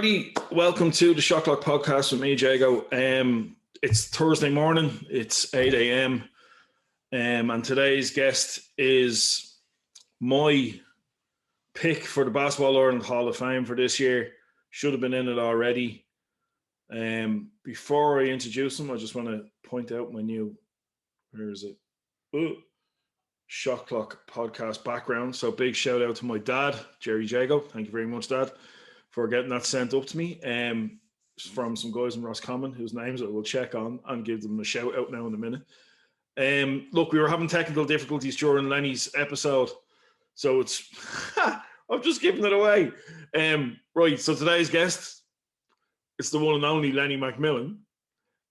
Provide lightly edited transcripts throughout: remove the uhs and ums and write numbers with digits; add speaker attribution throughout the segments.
Speaker 1: Everybody, welcome to the Shot Clock podcast with me, Jago. It's Thursday morning, it's 8 a.m. And today's guest is my pick for the Basketball Ireland Hall of Fame for this year. Should have been in it already. Before I introduce him, I just want to point out my new, where is it? Shot Clock podcast background. So big shout out to my dad, Jerry Jago. Thank you very much, Dad, for getting that sent up to me from some guys in Roscommon whose names I will check on and give them a shout out now in a minute. Look, we were having technical difficulties during Lennie's episode, so it's I'm just giving it away. Right, so today's guest, it's the one and only Lennie McMillan.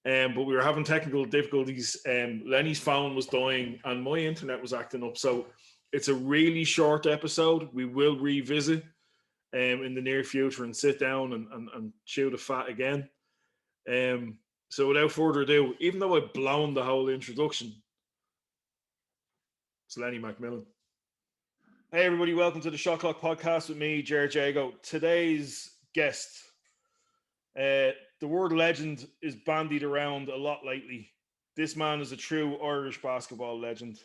Speaker 1: But we were having technical difficulties. Lennie's phone was dying and my internet was acting up. So it's a really short episode. We will revisit in the near future and sit down and chew the fat again. So without further ado, even though I've blown the whole introduction, it's Lennie McMillan. Hey everybody, welcome to the Shot Clock podcast with me, Jared Jago. Today's guest, the word legend is bandied around a lot lately. This man is a true Irish basketball legend.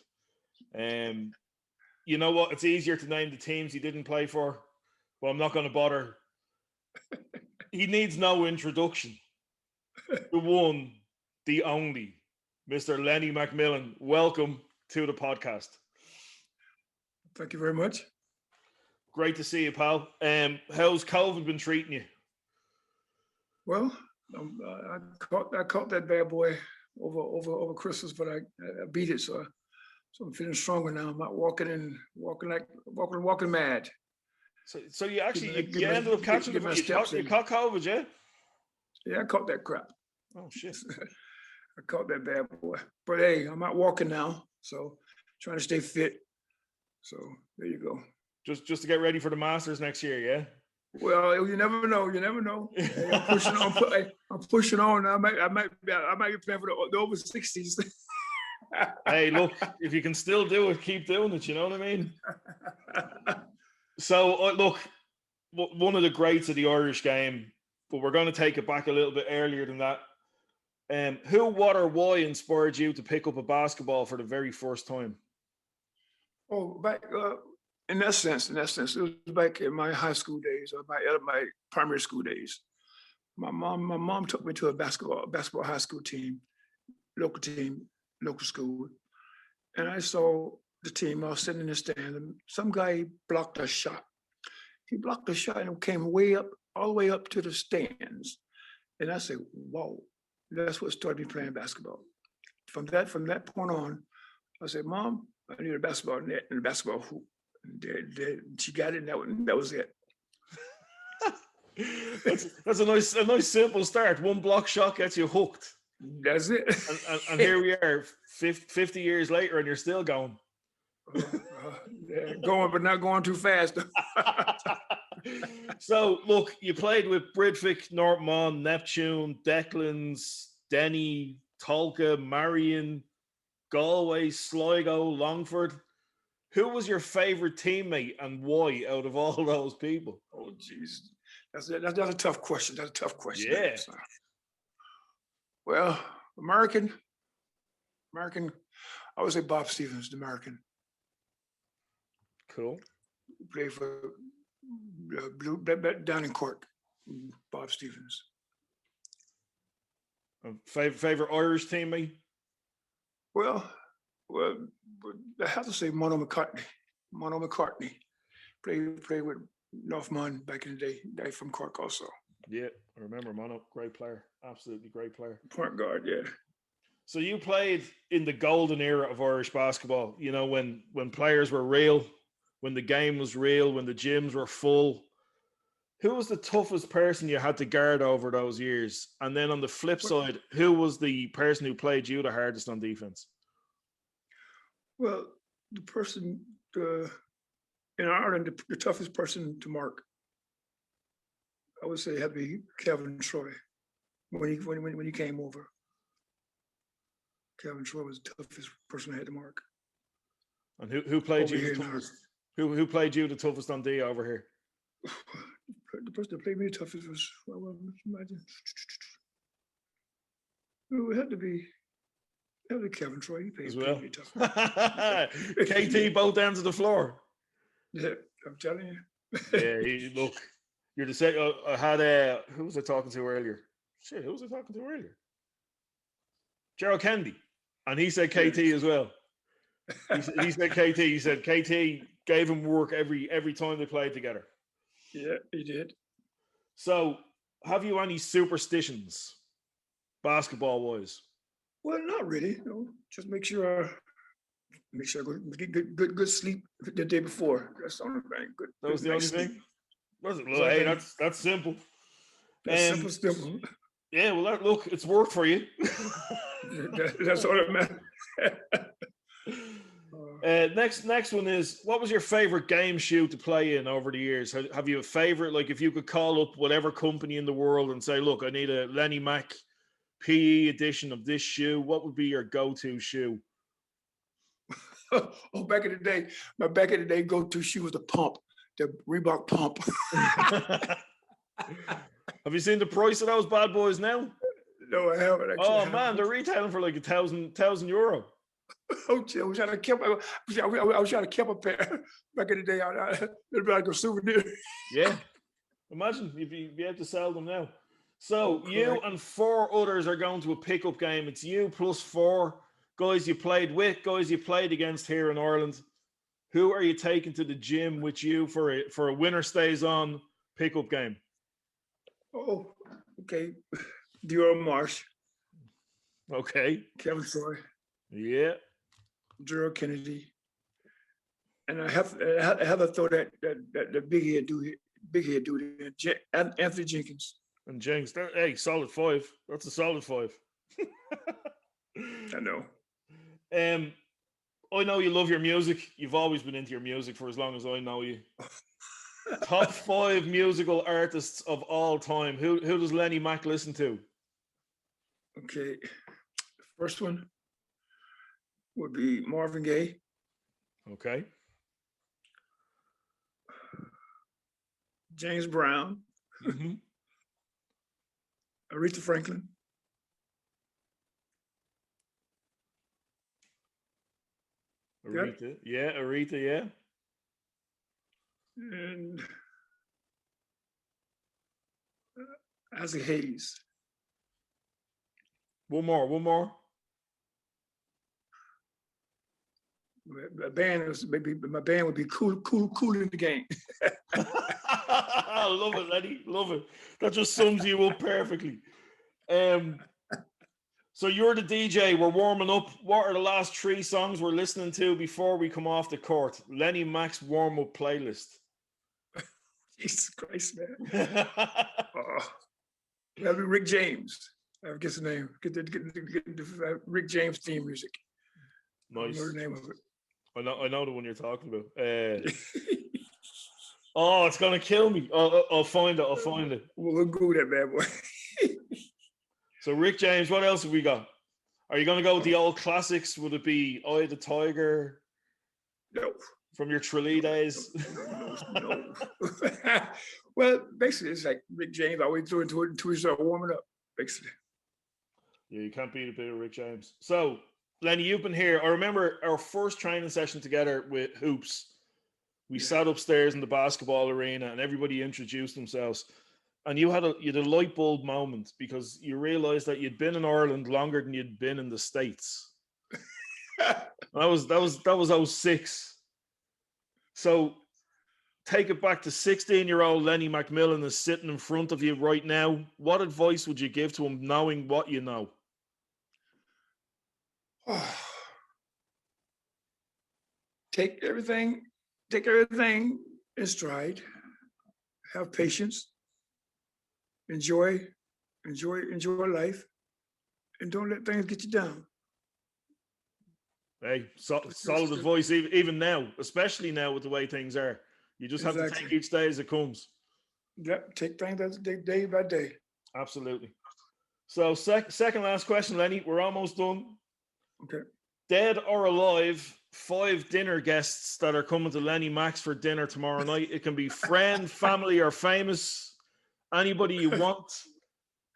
Speaker 1: You know what? It's easier to name the teams he didn't play for. Well, I'm not going to bother. He needs no introduction. The one, the only, Mr. Lennie McMillan. Welcome to the podcast.
Speaker 2: Thank you very much.
Speaker 1: Great to see you, pal. How's COVID been treating you?
Speaker 2: Well, I caught that bad boy over Christmas, but I beat it, so I'm feeling stronger now. I'm not walking mad.
Speaker 1: So you actually you ended up catching you caught COVID, yeah?
Speaker 2: Yeah, I caught that crap.
Speaker 1: Oh shit!
Speaker 2: I caught that bad boy, but hey, I'm out walking now, so trying to stay fit. So there you go.
Speaker 1: Just to get ready for the Masters next year, yeah.
Speaker 2: Well, you never know. Hey, I'm pushing on. I'm pushing on. I might be playing for the over 60s.
Speaker 1: Hey, look, if you can still do it, keep doing it. You know what I mean? So, look, one of the greats of the Irish game, but we're going to take it back a little bit earlier than that. Who, what, or why inspired you to pick up a basketball for the very first time?
Speaker 2: Oh, back. In that sense, it was back in my high school days or my primary school days. My mom took me to a basketball high school team, local school, and I saw the team. I was sitting in the stand, and some guy blocked a shot. He blocked a shot and came all the way up to the stands, and I said, "Whoa!" That's what started me playing basketball. From that point on, I said, "Mom, I need a basketball net and a basketball hoop." She got it, and that was it.
Speaker 1: that's a nice simple start. One block shot gets you hooked.
Speaker 2: That's it.
Speaker 1: And here we are, 50 years later, and you're still going.
Speaker 2: Going, but not going too fast.
Speaker 1: So, look, you played with Bridvic, Northmont, Neptune, Declan's, Denny, Tolka, Marion, Galway, Sligo, Longford. Who was your favorite teammate and why out of all those people?
Speaker 2: Oh, jeez. That's a tough question. That's a tough question.
Speaker 1: Yeah.
Speaker 2: Well, American, I would say Bob Stevens, the American.
Speaker 1: Cool.
Speaker 2: Played for down in Cork, Bob Stevens.
Speaker 1: Favorite Irish teammate?
Speaker 2: Well, I have to say Mono McCartney. Played with Northmont back in the day from Cork also.
Speaker 1: Yeah, I remember Mono. Great player. Absolutely great player.
Speaker 2: Point guard, yeah.
Speaker 1: So you played in the golden era of Irish basketball, you know, when players were real, when the game was real, when the gyms were full. Who was the toughest person you had to guard over those years? And then on the flip side, who was the person who played you the hardest on defense?
Speaker 2: Well, the person in Ireland, the toughest person to mark, I would say, had to be Kevin Troy when he came over. Kevin Troy was the toughest person I had to mark.
Speaker 1: And who played
Speaker 2: over
Speaker 1: you the toughest? Who played you the toughest on D over here?
Speaker 2: The person that played me the toughest was, well, imagine. It would have to be Kevin Troy. He
Speaker 1: as
Speaker 2: played
Speaker 1: well.
Speaker 2: me tough.
Speaker 1: KT both ends of the floor.
Speaker 2: Yeah, I'm telling you.
Speaker 1: Yeah, look, you're the same. I had who was I talking to earlier? Shit, who was I talking to earlier? Gerald Kennedy, and he said KT as well. He said KT. He said KT gave him work every time they played together.
Speaker 2: Yeah, he did.
Speaker 1: So, have you any superstitions, basketball wise?
Speaker 2: Well, not really. No, just make sure I get good sleep the day before. That's the only thing. Good.
Speaker 1: That was the only
Speaker 2: sleep.
Speaker 1: thing. Hey, that's simple.
Speaker 2: That's simple.
Speaker 1: Yeah, well, look, it's worked for you.
Speaker 2: That's all that matters.
Speaker 1: Next one is, what was your favorite game shoe to play in over the years? Have you a favorite? Like, if you could call up whatever company in the world and say, look, I need a Lennie Mac PE edition of this shoe, what would be your go-to shoe?
Speaker 2: Oh, back in the day, my go-to shoe was the pump, the Reebok pump.
Speaker 1: Have you seen the price of those bad boys now?
Speaker 2: No, I haven't. Actually,
Speaker 1: oh man, they're retailing for like €1,000.
Speaker 2: Oh, I was trying to keep. I was trying to keep a pair back in the day. It'd be like a souvenir.
Speaker 1: Yeah, imagine if you'd be able to sell them now. So you and 4 others are going to a pickup game. It's you plus 4 guys you played with, guys you played against here in Ireland. Who are you taking to the gym with you for a winner stays on pickup game?
Speaker 2: Oh, okay. Dior Marsh.
Speaker 1: Okay.
Speaker 2: Kevin Troy.
Speaker 1: Yeah.
Speaker 2: Gerald Kennedy. And I have to throw that big head dude, Anthony Jenkins.
Speaker 1: And James, hey, solid 5. That's a solid 5.
Speaker 2: I know.
Speaker 1: I know you love your music. You've always been into your music for as long as I know you. Top 5 musical artists of all time. Who does Lennie Mac listen to?
Speaker 2: Okay. The first one would be Marvin Gaye.
Speaker 1: Okay.
Speaker 2: James Brown.
Speaker 1: Mm-hmm.
Speaker 2: Aretha Franklin.
Speaker 1: Aretha. Yeah, Aretha, yeah.
Speaker 2: And Isaac Hayes.
Speaker 1: One more.
Speaker 2: My band would be cool in the game.
Speaker 1: I love it, Lennie. Love it. That just sums you up perfectly. So you're the DJ. We're warming up. What are the last 3 songs we're listening to before we come off the court? Lennie Mac's warm-up playlist.
Speaker 2: Jesus Christ, man. That'd be Rick James. I guess the name. Get the Rick James theme music.
Speaker 1: Nice.
Speaker 2: I know the name of it.
Speaker 1: I know the one you're talking about. Oh, it's gonna kill me. I'll find it.
Speaker 2: We'll go with that bad boy.
Speaker 1: So Rick James, what else have we got? Are you gonna go with the old classics? Would it be Eye of the Tiger?
Speaker 2: No.
Speaker 1: From your Tralee days?
Speaker 2: No. Well, basically, it's like Rick James. I always threw into it until we start warming up, basically.
Speaker 1: Yeah, you can't beat a bit of Rick James. So, Lennie, you've been here. I remember our first training session together with Hoops. We sat upstairs in the basketball arena and everybody introduced themselves. And you had a light bulb moment because you realized that you'd been in Ireland longer than you'd been in the States. that was 06. So take it back to 16-year-old Lennie McMillan is sitting in front of you right now. What advice would you give to him knowing what you know?
Speaker 2: Take everything in stride. Have patience. Enjoy life, and don't let things get you down.
Speaker 1: Hey, solid advice, even now, especially now with the way things are. You just have to take each day as it comes.
Speaker 2: Yep, take things day by day.
Speaker 1: Absolutely. So second last question, Lennie. We're almost done.
Speaker 2: Okay.
Speaker 1: Dead or alive, 5 dinner guests that are coming to Lennie Max for dinner tomorrow night. It can be friend, family, or famous. Anybody you want.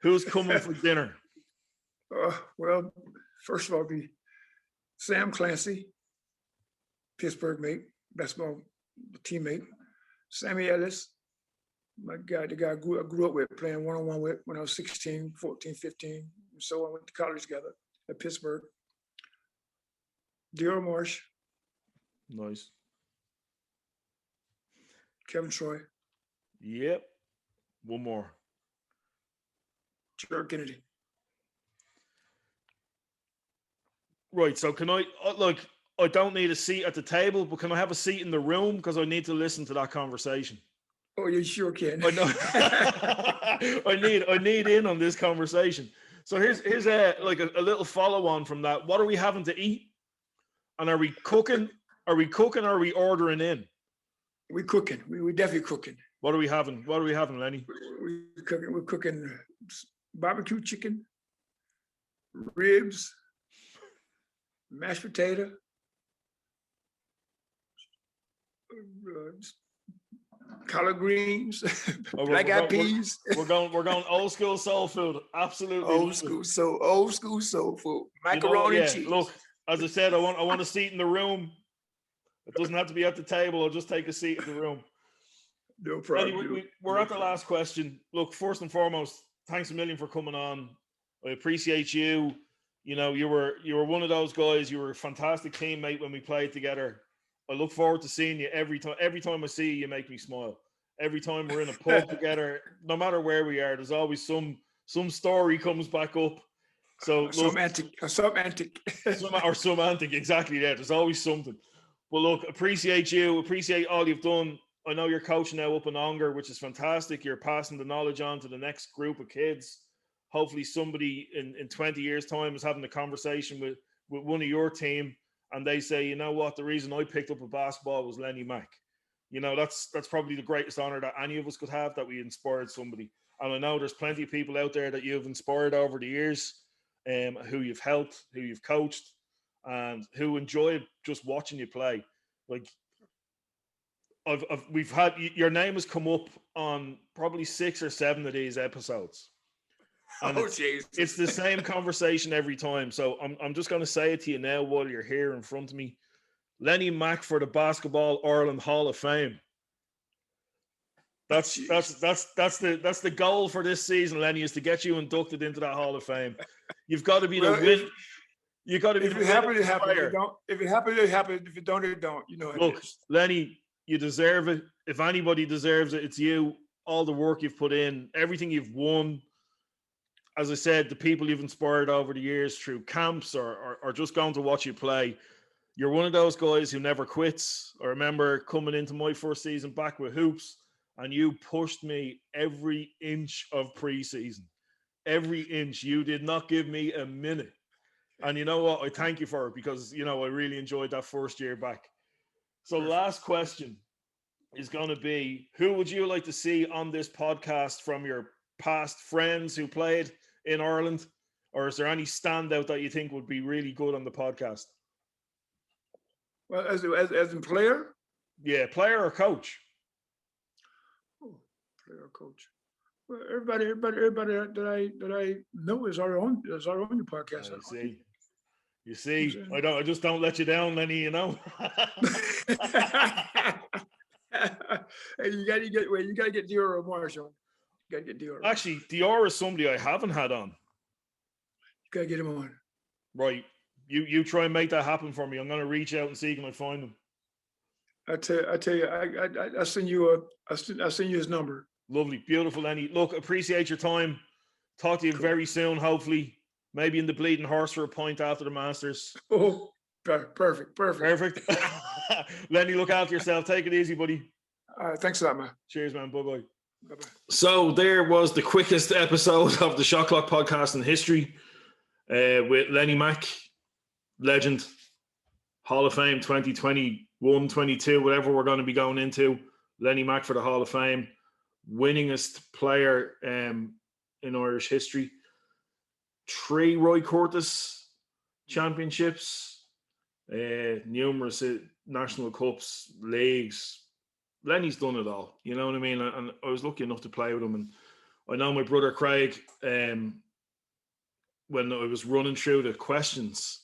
Speaker 1: Who's coming for dinner?
Speaker 2: Well, first of all, be Sam Clancy, Pittsburgh mate, basketball teammate. Sammy Ellis, the guy I grew up with, playing one-on-one with when I was 16, 14, 15. And so I went to college together at Pittsburgh. Dior Marsh.
Speaker 1: Nice.
Speaker 2: Kevin Troy.
Speaker 1: Yep. One more.
Speaker 2: Jared Kennedy.
Speaker 1: Right. So can I, I don't need a seat at the table, but can I have a seat in the room? Because I need to listen to that conversation.
Speaker 2: Oh, you sure can.
Speaker 1: I know. I need in on this conversation. So here's a little follow on from that. What are we having to eat? And are we cooking? Or are we ordering in?
Speaker 2: We're cooking. We definitely cooking.
Speaker 1: What are we having? Lennie?
Speaker 2: We're cooking barbecue chicken, ribs, mashed potato, collard greens, black-eyed peas.
Speaker 1: We're going old school soul food. Absolutely
Speaker 2: old school soul food. Macaroni and cheese.
Speaker 1: Look, as I said, I want a seat in the room. It doesn't have to be at the table. I'll just take a seat in the room.
Speaker 2: No problem.
Speaker 1: Anyway, we're at the last question. Look, first and foremost, thanks a million for coming on. I appreciate you. You know, you were one of those guys. You were a fantastic teammate when we played together. I look forward to seeing you every time. Every time I see you, you make me smile. Every time we're in a pub together, no matter where we are, there's always some story comes back up. So
Speaker 2: some antic,
Speaker 1: exactly. Yeah, there's always something. Well, look, appreciate you. Appreciate all you've done. I know you're coaching now up in Ongar, which is fantastic. You're passing the knowledge on to the next group of kids. Hopefully somebody in 20 years' time is having a conversation with one of your team and they say, you know what, the reason I picked up a basketball was Lennie Mack. You know, that's probably the greatest honor that any of us could have, that we inspired somebody. And I know there's plenty of people out there that you've inspired over the years, who you've helped, who you've coached, and who enjoy just watching you play. Like, we've had your name has come up on probably 6 or 7 of these episodes. And it's the same conversation every time. So I'm just going to say it to you now while you're here in front of me. Lennie Mack for the Basketball Ireland Hall of Fame. That's the goal for this season, Lennie, is to get you inducted into that Hall of Fame. You've got to be the win. You got to be.
Speaker 2: If it happens, it happens. If it happens, it happens. If it don't, it don't. You know.
Speaker 1: Look, Lennie, you deserve it. If anybody deserves it, it's you. All the work you've put in, everything you've won. As I said, the people you've inspired over the years through camps or just going to watch you play. You're one of those guys who never quits. I remember coming into my first season back with hoops, and you pushed me every inch of preseason. Every inch. You did not give me a minute. And you know what? I thank you for it, because, you know, I really enjoyed that first year back. So last question is going to be, who would you like to see on this podcast from your past friends who played in Ireland? Or is there any standout that you think would be really good on the podcast?
Speaker 2: Well, as a player?
Speaker 1: Yeah, player or coach?
Speaker 2: Oh, player or coach. Well, everybody that I know is our own your podcast.
Speaker 1: You see, I just don't let you down, Lennie, you know.
Speaker 2: Hey, you gotta get Dior or Marshall. You gotta get Dior.
Speaker 1: Actually, Dior is somebody I haven't had on.
Speaker 2: You gotta get him on.
Speaker 1: Right. You try and make that happen for me. I'm gonna reach out and see can I find him.
Speaker 2: I tell you, I send you his number.
Speaker 1: Lovely, beautiful, Lennie. Look, appreciate your time. Talk to you very soon, hopefully. Maybe in the Bleeding Horse for a pint after the Masters.
Speaker 2: Oh, perfect.
Speaker 1: Lennie, look after yourself. Take it easy, buddy.
Speaker 2: All right, thanks a lot, man.
Speaker 1: Cheers, man. Bye-bye.
Speaker 2: Bye-bye.
Speaker 1: So there was the quickest episode of the Shot Clock podcast in history, with Lennie Mack, legend, Hall of Fame 2021, 22, whatever we're going to be going into. Lennie Mack for the Hall of Fame, winningest player in Irish history. 3 Roy Curtis championships, numerous national cups, leagues. Lennie's done it all. You know what I mean? And I was lucky enough to play with him. And I know my brother Craig, when I was running through the questions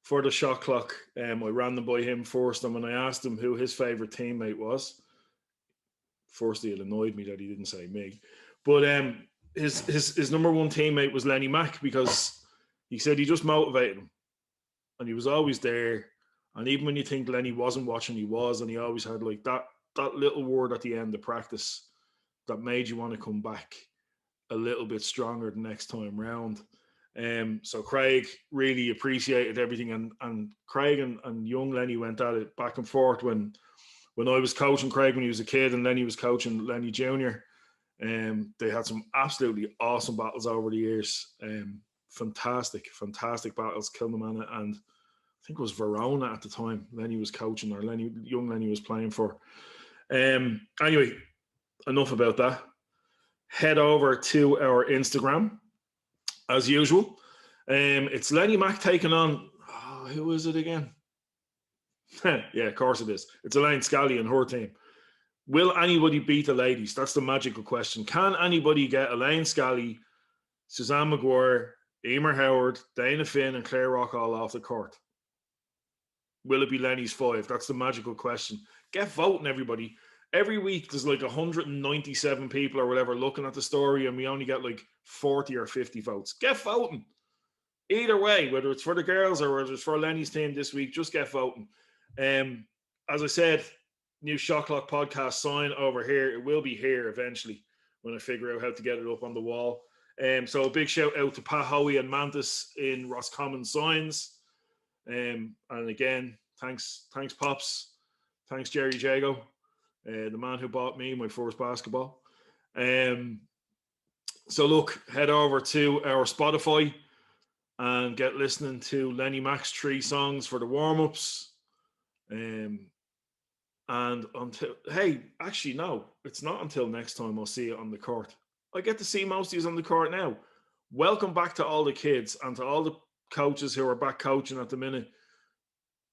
Speaker 1: for the shot clock, I ran them by him first. And when I asked him who his favourite teammate was, firstly, it annoyed me that he didn't say me. But his number one teammate was Lennie Mack, because he said he just motivated him. And he was always there. And even when you think Lennie wasn't watching, he was. And he always had like that little word at the end of practice that made you want to come back a little bit stronger the next time round. So Craig really appreciated everything. And Craig and young Lennie went at it back and forth when I was coaching Craig when he was a kid and Lennie was coaching Lennie Jr. They had some absolutely awesome battles over the years. Fantastic battles. Kilnamanagh and I think it was Verona at the time Lennie was coaching, or young Lennie was playing for. Anyway, enough about that. Head over to our Instagram as usual. It's Lennie Mack taking on, who is it again? Yeah, of course it is. It's Elaine Scally and her team. Will anybody beat the ladies? That's the magical question. Can anybody get Elaine Scally, Suzanne Maguire, Emer Howard, Dana Finn, and Claire Rock all off the court? Will it be Lennie's 5? That's the magical question. Get voting, everybody. Every week there's like 197 people or whatever looking at the story, and we only get like 40 or 50 votes. Get voting. Either way, whether it's for the girls or whether it's for Lennie's team this week, just get voting. As I said, new Shot Clock podcast sign over here. It will be here eventually when I figure out how to get it up on the wall. So a big shout out to Pat Hoey and Mantis in Roscommon Signs. And again, thanks Pops. Thanks Jerry Jago, the man who bought me my first basketball. So look, head over to our Spotify and get listening to Lennie Mack's 3 songs for the warm-ups. And actually, no, it's not until next time I'll see you on the court. I get to see most of you on the court now. Welcome back to all the kids and to all the coaches who are back coaching at the minute.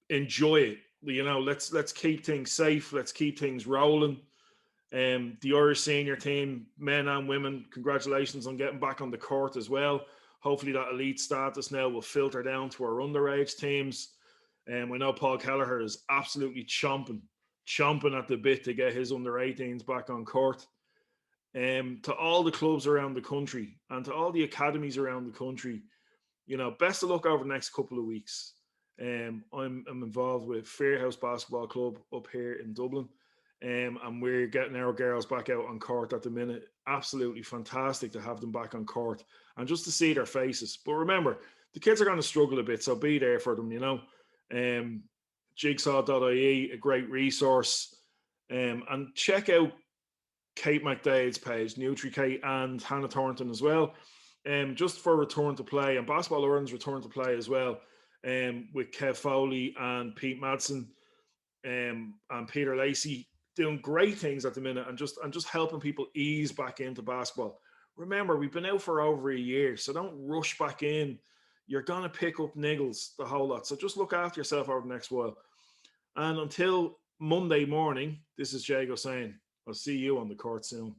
Speaker 1: Enjoy it. You know, let's keep things safe. Let's keep things rolling. The Irish senior team, men and women, congratulations on getting back on the court as well. Hopefully that elite status now will filter down to our underage teams. We know Paul Kelleher is absolutely chomping at the bit to get his under-18s back on court. To all the clubs around the country and to all the academies around the country, you know, best of luck over the next couple of weeks. I'm involved with Fairhouse Basketball Club up here in Dublin, and we're getting our girls back out on court at the minute. Absolutely fantastic to have them back on court and just to see their faces. But remember, the kids are going to struggle a bit, so be there for them, you know. Jigsaw.ie, a great resource. And check out Kate McDade's page, NutriKate, and Hannah Thornton as well. Just for return to play, and Basketball Ireland's return to play as well, with Kev Foley and Pete Madsen and Peter Lacey doing great things at the minute and just helping people ease back into basketball. Remember, we've been out for over a year, so don't rush back in. You're going to pick up niggles, the whole lot. So just look after yourself over the next while. And until Monday morning, this is Jago saying, I'll see you on the court soon.